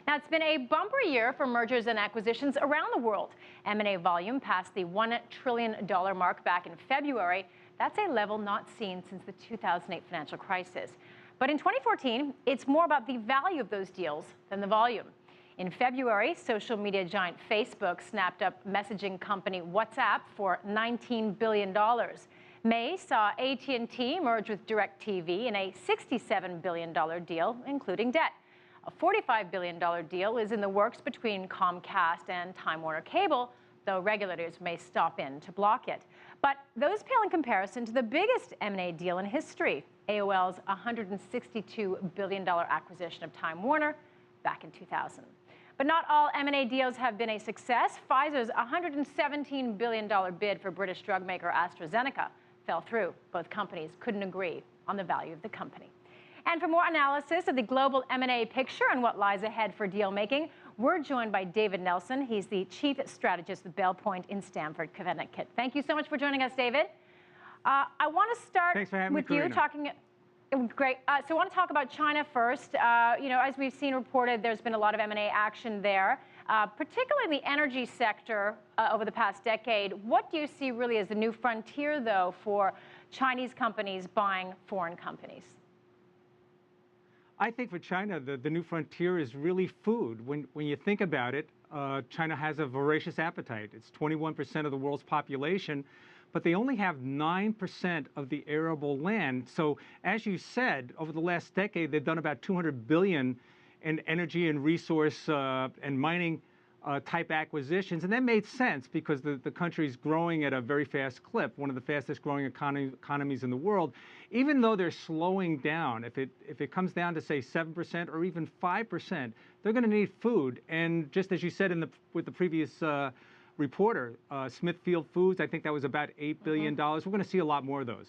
Now, it's been a bumper year for mergers and acquisitions around the world. M&A volume passed the $1 trillion mark back in February. That's a level not seen since the 2008 financial crisis. But in 2014, it's more about the value of those deals than the volume. In February, social media giant Facebook snapped up messaging company WhatsApp for $19 billion. May saw AT&T merge with DirecTV in a $67 billion deal, including debt. A $45 billion deal is in the works between Comcast and Time Warner Cable, though regulators may stop in to block it. But those pale in comparison to the biggest M&A deal in history, AOL's $162 billion acquisition of Time Warner back in 2000. But not all M&A deals have been a success. Pfizer's $117 billion bid for British drug maker AstraZeneca fell through. Both companies couldn't agree on the value of the company. And for more analysis of the global M&A picture and what lies ahead for deal making, we're joined by David Nelson. He's the chief strategist with Belpointe in Stamford, Connecticut. Thank you so much for joining us, David. I want to start with you talking. Great. So I want to talk about China first. As we've seen reported, there's been a lot of M&A action there, particularly in the energy sector over the past decade. What do you see really as the new frontier, though, for Chinese companies buying foreign companies? I think for China, the new frontier is really food. When you think about it, China has a voracious appetite. It's 21% of the world's population, but they only have 9% of the arable land. So as you said, over the last decade, they've done about $200 billion in energy and resource and mining type acquisitions. And that made sense because the country's growing at a very fast clip, one of the fastest growing economies in the world. Even though they're slowing down, if it comes down to, say, 7% or even 5%, they're going to need food. And just as you said with the previous reporter, Smithfield Foods, I think that was about $8 billion. We're going to see a lot more of those.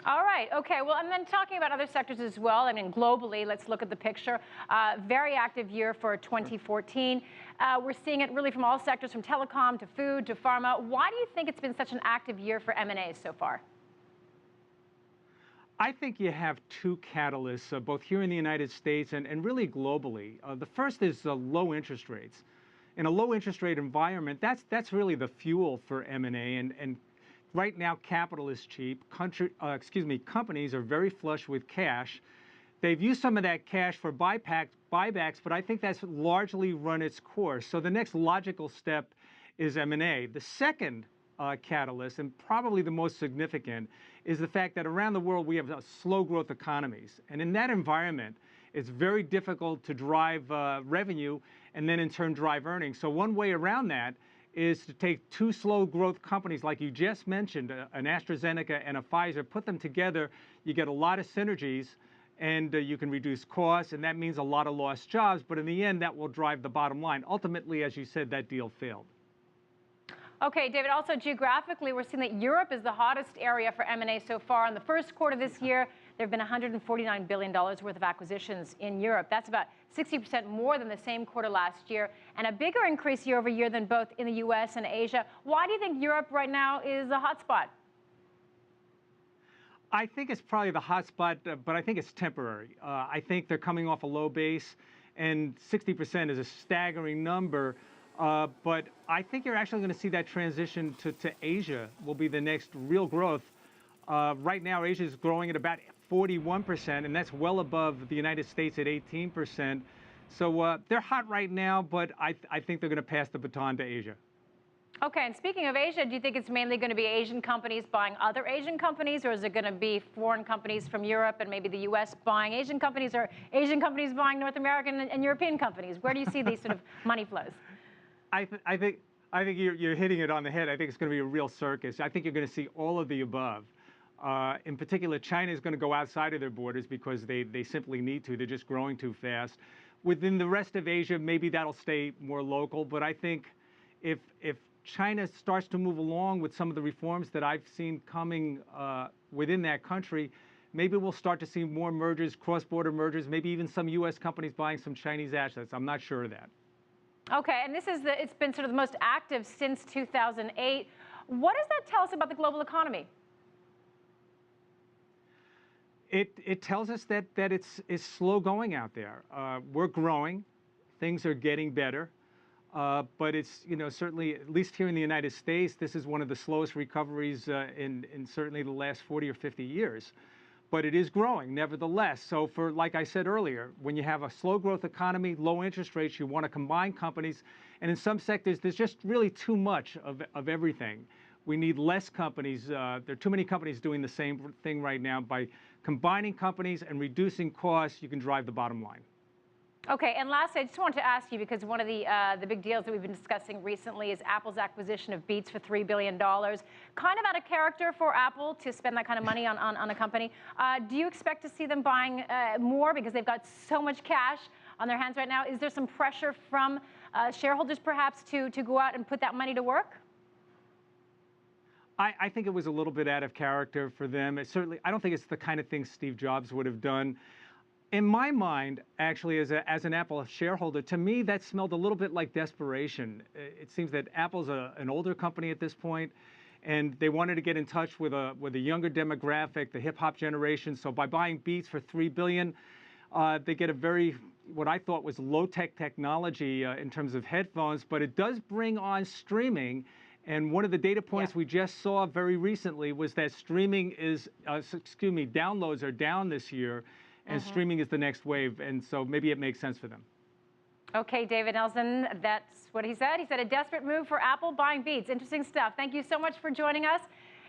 All right. Okay. Well, and then talking about other sectors as well, I mean, globally, let's look at the picture. Very active year for 2014. We're seeing it really from all sectors, from telecom to food to pharma. Why do you think it's been such an active year for M&A so far? I think you have two catalysts, both here in the United States and really globally. The first is low interest rates. In a low interest rate environment, that's really the fuel for M&A. And right now, capital is cheap. Companies are very flush with cash. They've used some of that cash for buybacks, but I think that's largely run its course. So the next logical step is M&A. The second catalyst, and probably the most significant, is the fact that around the world we have slow growth economies. And in that environment, it's very difficult to drive revenue and then in turn drive earnings. So one way around that is to take two slow growth companies like you just mentioned, an AstraZeneca and a Pfizer, put them together, you get a lot of synergies, and you can reduce costs, and that means a lot of lost jobs, but in the end, that will drive the bottom line. Ultimately, as you said, that deal failed. Okay, David, also geographically, we're seeing that Europe is the hottest area for M&A so far. In the first quarter this year, there have been $149 billion worth of acquisitions in Europe. That's about 60% more than the same quarter last year, and a bigger increase year over year than both in the U.S. and Asia. Why do you think Europe right now is a hotspot? I think it's probably the hotspot, but I think it's temporary. I think they're coming off a low base, and 60% is a staggering number. But I think you're actually going to see that transition to Asia will be the next real growth. Right now, Asia is growing at about 41%, and that's well above the United States at 18%. So they're hot right now, but I think they're going to pass the baton to Asia. Okay, and speaking of Asia, do you think it's mainly going to be Asian companies buying other Asian companies, or is it going to be foreign companies from Europe and maybe the U.S. buying Asian companies, or Asian companies buying North American and European companies? Where do you see these sort of money flows? I think you're hitting it on the head. I think it's going to be a real circus. I think you're going to see all of the above. In particular, China is going to go outside of their borders because they simply need to. They're just growing too fast. Within the rest of Asia, maybe that'll stay more local. But I think if China starts to move along with some of the reforms that I've seen coming within that country, maybe we'll start to see more mergers, cross-border mergers, maybe even some U.S. companies buying some Chinese assets. I'm not sure of that. Okay, and it's been sort of the most active since 2008. What does that tell us about the global economy? It tells us that it's slow going out there. We're growing Things are getting better. But it's, certainly, at least here in the United States, this is one of the slowest recoveries in certainly the last 40 or 50 years. But it is growing, nevertheless. So like I said earlier, when you have a slow growth economy, low interest rates, you want to combine companies. And in some sectors, there's just really too much of everything. We need less companies. There are too many companies doing the same thing right now. By combining companies and reducing costs, you can drive the bottom line. Okay, and lastly, I just wanted to ask you, because one of the big deals that we've been discussing recently is Apple's acquisition of Beats for $3 billion. Kind of out of character for Apple to spend that kind of money on a company. Do you expect to see them buying more because they've got so much cash on their hands right now? Is there some pressure from shareholders perhaps to go out and put that money to work? I think it was a little bit out of character for them. I don't think it's the kind of thing Steve Jobs would have done. In my mind, actually, as an Apple shareholder, to me, that smelled a little bit like desperation. It seems that Apple's an older company at this point, and they wanted to get in touch with a younger demographic, the hip-hop generation. So by buying Beats for $3 billion, they get a very, what I thought was low-tech technology in terms of headphones, but it does bring on streaming. And one of the data points we just saw very recently was that downloads are down this year. And streaming is the next wave, and so maybe it makes sense for them. Okay, David Nelson, that's what he said. He said a desperate move for Apple buying Beats. Interesting stuff. Thank you so much for joining us.